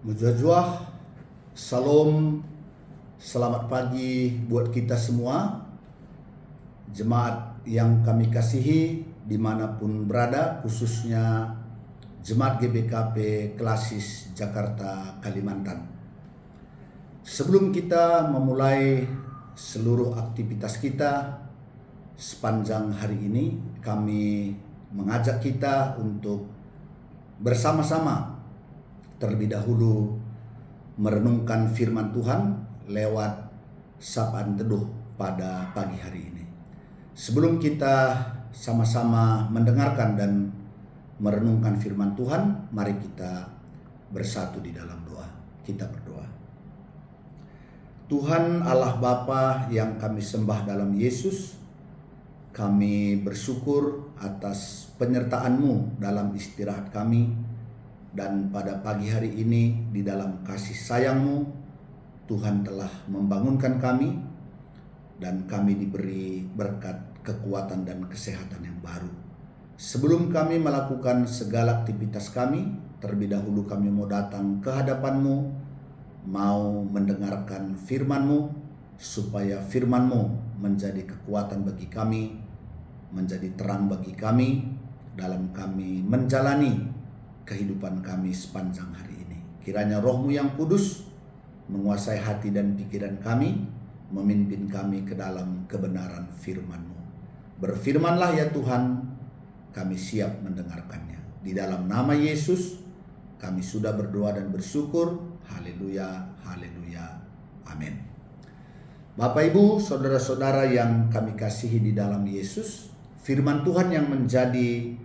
Mujajwah, salam, selamat pagi buat kita semua, jemaat yang kami kasihi dimanapun berada, khususnya Jemaat GBKP Klasis Jakarta, Kalimantan. Sebelum kita memulai seluruh aktivitas kita sepanjang hari ini, kami mengajak kita untuk bersama-sama terlebih dahulu merenungkan firman Tuhan lewat sapaan teduh pada pagi hari ini. Sebelum kita sama-sama mendengarkan dan merenungkan firman Tuhan, mari kita bersatu di dalam doa. Kita berdoa. Tuhan Allah Bapa yang kami sembah dalam Yesus, kami bersyukur atas penyertaan-Mu dalam istirahat kami. Dan pada pagi hari ini di dalam kasih sayang-Mu, Tuhan telah membangunkan kami dan kami diberi berkat kekuatan dan kesehatan yang baru. Sebelum kami melakukan segala aktivitas kami, terlebih dahulu kami mau datang ke hadapan-Mu, mau mendengarkan firman-Mu, supaya firman-Mu menjadi kekuatan bagi kami, menjadi terang bagi kami dalam kami menjalani kehidupan kami sepanjang hari ini. Kiranya Roh-Mu yang kudus menguasai hati dan pikiran kami, memimpin kami ke dalam kebenaran firman-Mu. Berfirmanlah ya Tuhan, kami siap mendengarkannya. Di dalam nama Yesus kami sudah berdoa dan bersyukur. Haleluya, haleluya, amin. Bapak Ibu, saudara-saudara yang kami kasihi di dalam Yesus, firman Tuhan yang menjadi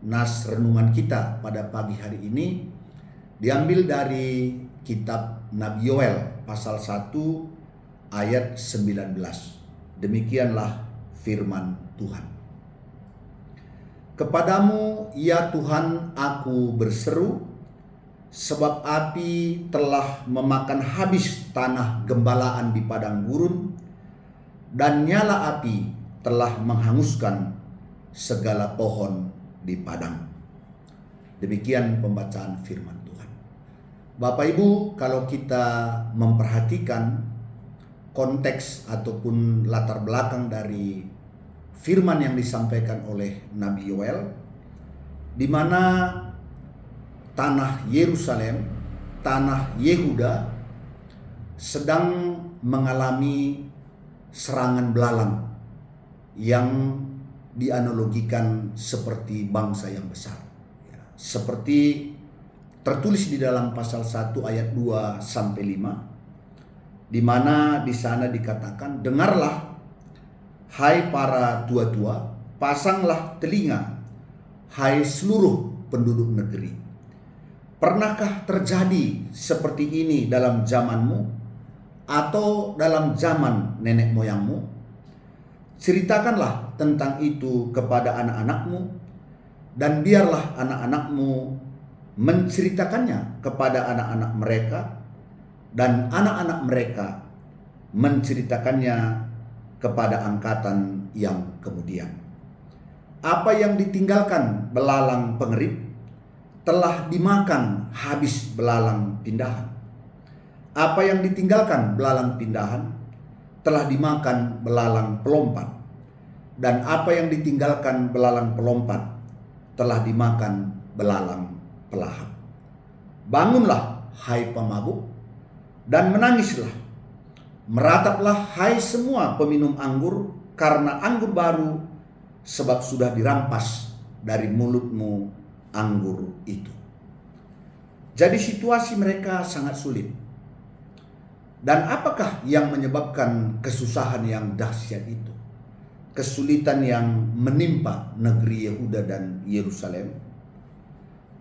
nas renungan kita pada pagi hari ini diambil dari kitab Nabi Yoel pasal 1 ayat 19. Demikianlah firman Tuhan. Kepadamu ya Tuhan aku berseru, sebab api telah memakan habis tanah gembalaan di padang gurun, dan nyala api telah menghanguskan segala pohon di padang. Demikian pembacaan firman Tuhan. Bapak Ibu, kalau kita memperhatikan konteks ataupun latar belakang dari firman yang disampaikan oleh Nabi Yoel, di mana tanah Yerusalem, tanah Yehuda sedang mengalami serangan belalang yang dianalogikan seperti bangsa yang besar. Seperti tertulis di dalam pasal 1 ayat 2 sampai 5, di mana di sana dikatakan, dengarlah hai para tua-tua, pasanglah telinga hai seluruh penduduk negeri. Pernahkah terjadi seperti ini dalam zamanmu atau dalam zaman nenek moyangmu? Ceritakanlah tentang itu kepada anak-anakmu, dan biarlah anak-anakmu menceritakannya kepada anak-anak mereka, dan anak-anak mereka menceritakannya kepada angkatan yang kemudian. Apa yang ditinggalkan belalang pengerit telah dimakan habis belalang pindahan. Apa yang ditinggalkan belalang pindahan telah dimakan belalang pelompat, dan apa yang ditinggalkan belalang pelompat telah dimakan belalang pelahap. Bangunlah hai pemabuk, dan menangislah. Merataplah hai semua peminum anggur karena anggur baru, sebab sudah dirampas dari mulutmu anggur itu. Jadi situasi mereka sangat sulit. Dan apakah yang menyebabkan kesusahan yang dahsyat itu? Kesulitan yang menimpa negeri Yehuda dan Yerusalem,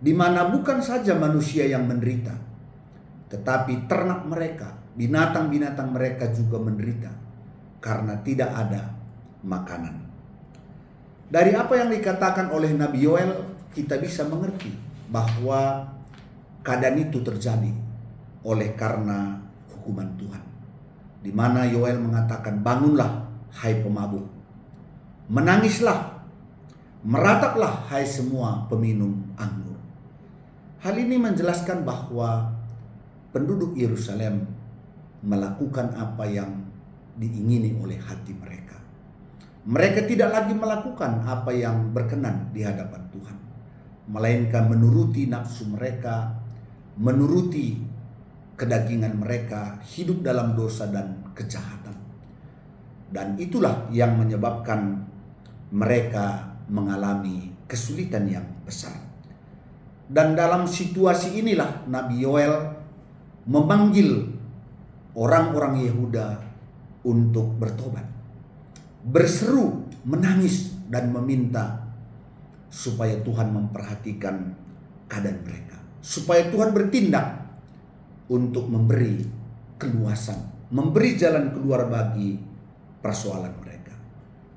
di mana bukan saja manusia yang menderita, tetapi ternak mereka, binatang-binatang mereka juga menderita karena tidak ada makanan. Dari apa yang dikatakan oleh Nabi Yoel, kita bisa mengerti bahwa keadaan itu terjadi oleh karena hukuman Tuhan, di mana Yoel mengatakan, bangunlah hai pemabuk, menangislah, merataplah hai semua peminum anggur. Hal ini menjelaskan bahwa penduduk Yerusalem melakukan apa yang diingini oleh hati mereka. Mereka tidak lagi melakukan apa yang berkenan di hadapan Tuhan, melainkan menuruti nafsu mereka, menuruti kedagingan mereka, hidup dalam dosa dan kejahatan. Dan itulah yang menyebabkan mereka mengalami kesulitan yang besar. Dan dalam situasi inilah Nabi Yoel memanggil orang-orang Yehuda untuk bertobat, berseru, menangis, dan meminta supaya Tuhan memperhatikan keadaan mereka, supaya Tuhan bertindak untuk memberi keluasan, memberi jalan keluar bagi persoalan mereka.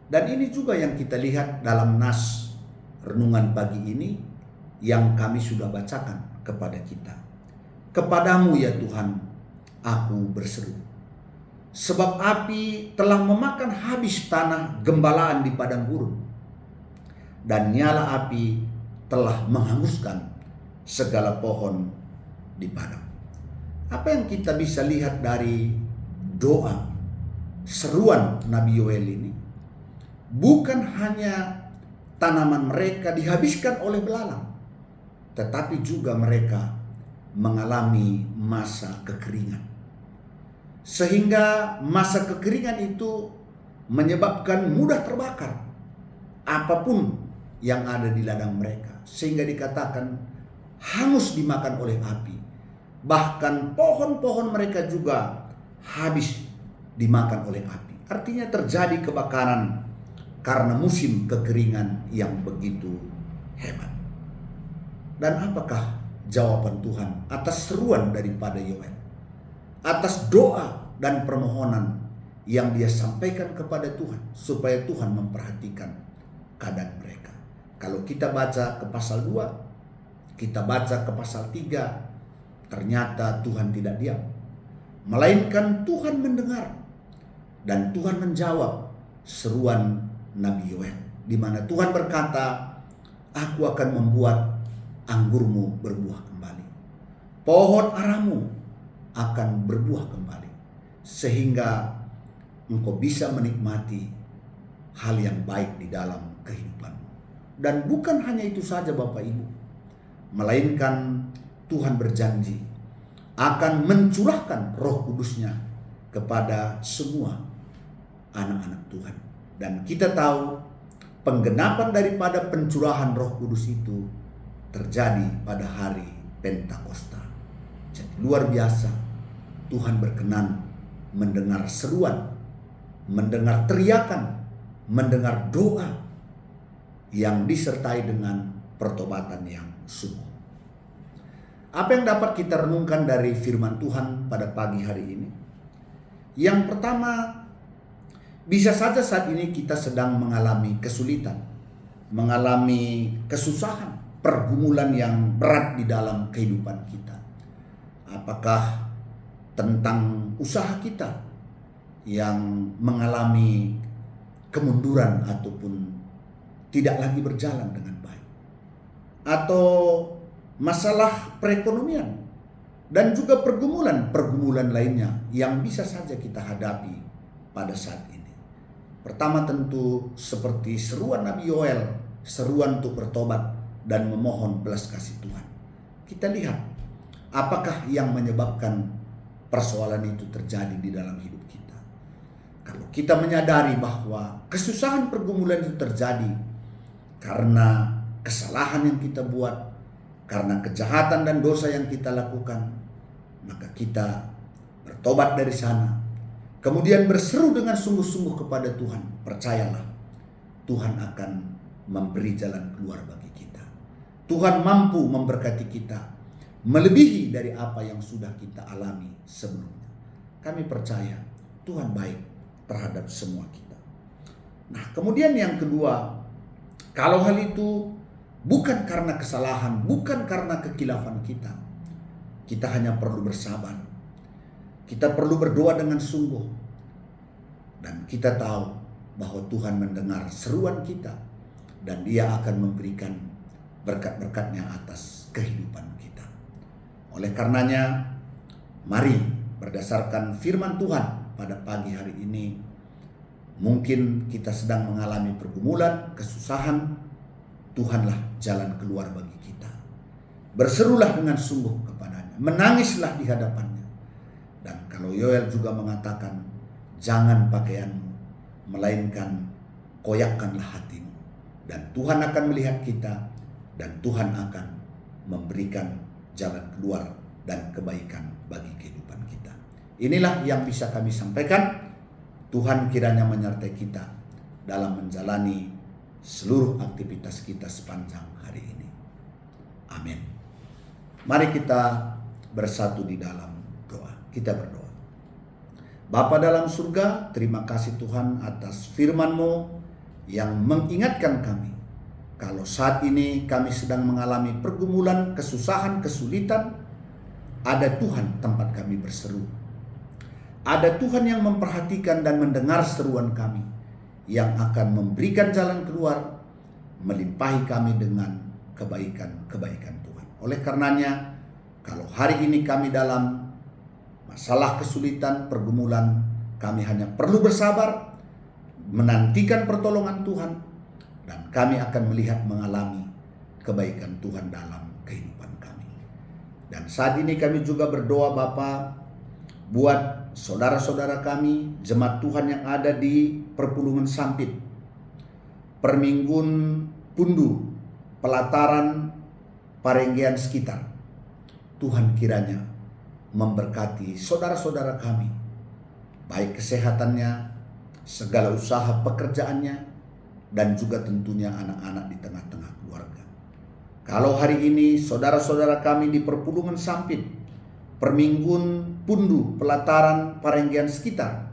Dan ini juga yang kita lihat dalam nas renungan pagi ini yang kami sudah bacakan kepada kita. Kepadamu ya Tuhan, aku berseru. Sebab api telah memakan habis tanah gembalaan di padang gurun, dan nyala api telah menghanguskan segala pohon di padang. Apa yang kita bisa lihat dari doa, seruan Nabi Yoel ini? Bukan hanya tanaman mereka dihabiskan oleh belalang, tetapi juga mereka mengalami masa kekeringan. Sehingga masa kekeringan itu menyebabkan mudah terbakar apapun yang ada di ladang mereka, sehingga dikatakan hangus dimakan oleh api. Bahkan pohon-pohon mereka juga habis dimakan oleh api. Artinya terjadi kebakaran karena musim kekeringan yang begitu hebat. Dan apakah jawaban Tuhan atas seruan daripada Yoel, atas doa dan permohonan yang dia sampaikan kepada Tuhan supaya Tuhan memperhatikan keadaan mereka? Kalau kita baca ke pasal 2, kita baca ke pasal 3, ternyata Tuhan tidak diam, melainkan Tuhan mendengar dan Tuhan menjawab seruan Nabi Yoel, di mana Tuhan berkata, aku akan membuat anggurmu berbuah kembali, pohon aramu akan berbuah kembali, sehingga engkau bisa menikmati hal yang baik di dalam kehidupanmu. Dan bukan hanya itu saja Bapak Ibu, melainkan Tuhan berjanji akan mencurahkan Roh Kudus-Nya kepada semua anak-anak Tuhan. Dan kita tahu penggenapan daripada pencurahan Roh Kudus itu terjadi pada hari Pentakosta. Jadi luar biasa, Tuhan berkenan mendengar seruan, mendengar teriakan, mendengar doa yang disertai dengan pertobatan yang sungguh. Apa yang dapat kita renungkan dari firman Tuhan pada pagi hari ini? Yang pertama, bisa saja saat ini kita sedang mengalami kesulitan, mengalami kesusahan, pergumulan yang berat di dalam kehidupan kita. Apakah tentang usaha kita yang mengalami kemunduran ataupun tidak lagi berjalan dengan baik, atau masalah perekonomian dan juga pergumulan lainnya yang bisa saja kita hadapi pada saat ini. Pertama tentu seperti seruan Nabi Yoel, seruan untuk bertobat dan memohon belas kasih Tuhan. Kita lihat apakah yang menyebabkan persoalan itu terjadi di dalam hidup kita. Kalau kita menyadari bahwa kesusahan pergumulan itu terjadi karena kesalahan yang kita buat, karena kejahatan dan dosa yang kita lakukan, maka kita bertobat dari sana, kemudian berseru dengan sungguh-sungguh kepada Tuhan. Percayalah, Tuhan akan memberi jalan keluar bagi kita. Tuhan mampu memberkati kita melebihi dari apa yang sudah kita alami sebelumnya. Kami percaya Tuhan baik terhadap semua kita. Nah, kemudian yang kedua, kalau hal itu bukan karena kesalahan, bukan karena kekilafan kita, kita hanya perlu bersabar. Kita perlu berdoa dengan sungguh. Dan kita tahu bahwa Tuhan mendengar seruan kita dan Dia akan memberikan berkat-berkat-Nya atas kehidupan kita. Oleh karenanya, Mari berdasarkan firman Tuhan pada pagi hari ini, mungkin kita sedang mengalami pergumulan, kesusahan, Tuhanlah jalan keluar bagi kita. Berserulah dengan sungguh kepadanya, menangislah di hadapannya. Dan kalau Yoel juga mengatakan, jangan pakaianmu, melainkan koyakkanlah hatimu. Dan Tuhan akan melihat kita, dan Tuhan akan memberikan jalan keluar dan kebaikan bagi kehidupan kita. Inilah yang bisa kami sampaikan. Tuhan kiranya menyertai kita dalam menjalani seluruh aktivitas kita sepanjang hari ini. Amin. Mari kita bersatu di dalam doa. Kita berdoa. Bapa dalam surga, terima kasih Tuhan atas firman-Mu yang mengingatkan kami kalau saat ini kami sedang mengalami pergumulan, kesusahan, kesulitan, ada Tuhan tempat kami berseru. Ada Tuhan yang memperhatikan dan mendengar seruan kami, yang akan memberikan jalan keluar, melimpahi kami dengan kebaikan-kebaikan Tuhan. Oleh karenanya, kalau hari ini kami dalam masalah kesulitan, pergumulan, kami hanya perlu bersabar, menantikan pertolongan Tuhan, dan kami akan melihat mengalami kebaikan Tuhan dalam kehidupan kami. Dan saat ini kami juga berdoa Bapa, buat saudara-saudara kami, jemaat Tuhan yang ada di Perpulungan Sampit, Perminggun Pundu, Pelataran, Parenggian sekitar. Tuhan kiranya memberkati saudara-saudara kami, baik kesehatannya, segala usaha pekerjaannya, dan juga tentunya anak-anak di tengah-tengah keluarga. Kalau hari ini saudara-saudara kami di Perpulungan Sampit, Perminggun Pundu, Pelataran, Parenggian sekitar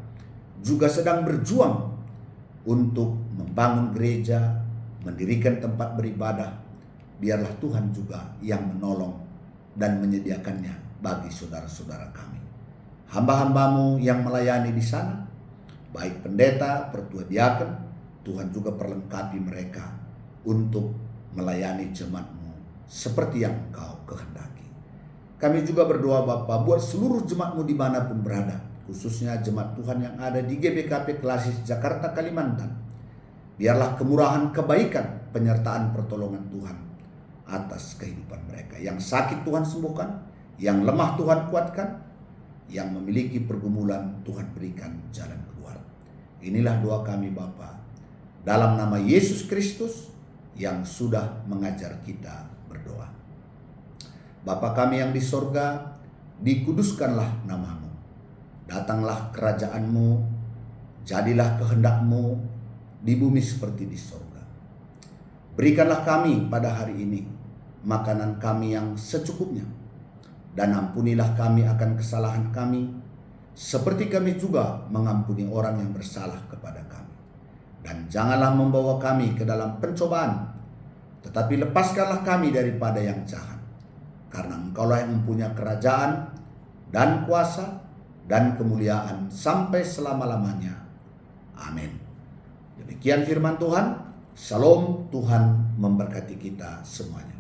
juga sedang berjuang untuk membangun gereja, mendirikan tempat beribadah, biarlah Tuhan juga yang menolong dan menyediakannya bagi saudara-saudara kami. Hamba-hambamu yang melayani di sana, baik pendeta, pertua diaken, Tuhan juga perlengkapi mereka untuk melayani jemaat-Mu seperti yang Engkau kehendaki. Kami juga berdoa Bapa buat seluruh jemaat-Mu dimanapun berada, khususnya jemaat Tuhan yang ada di GBKP Klasis Jakarta, Kalimantan. Biarlah kemurahan, kebaikan, penyertaan pertolongan Tuhan atas kehidupan mereka. Yang sakit Tuhan sembuhkan, yang lemah Tuhan kuatkan, yang memiliki pergumulan Tuhan berikan jalan keluar. Inilah doa kami Bapa, dalam nama Yesus Kristus yang sudah mengajar kita berdoa. Bapa kami yang di sorga, dikuduskanlah nama-Mu. Datanglah kerajaan-Mu, jadilah kehendak-Mu di bumi seperti di sorga. Berikanlah kami pada hari ini makanan kami yang secukupnya, dan ampunilah kami akan kesalahan kami, seperti kami juga mengampuni orang yang bersalah kepada kami. Dan janganlah membawa kami ke dalam pencobaan, tetapi lepaskanlah kami daripada yang jahat. Karena Engkaulah yang mempunyai kerajaan dan kuasa dan kemuliaan sampai selama-lamanya. Amin. Demikian firman Tuhan. Shalom, Tuhan memberkati kita semuanya.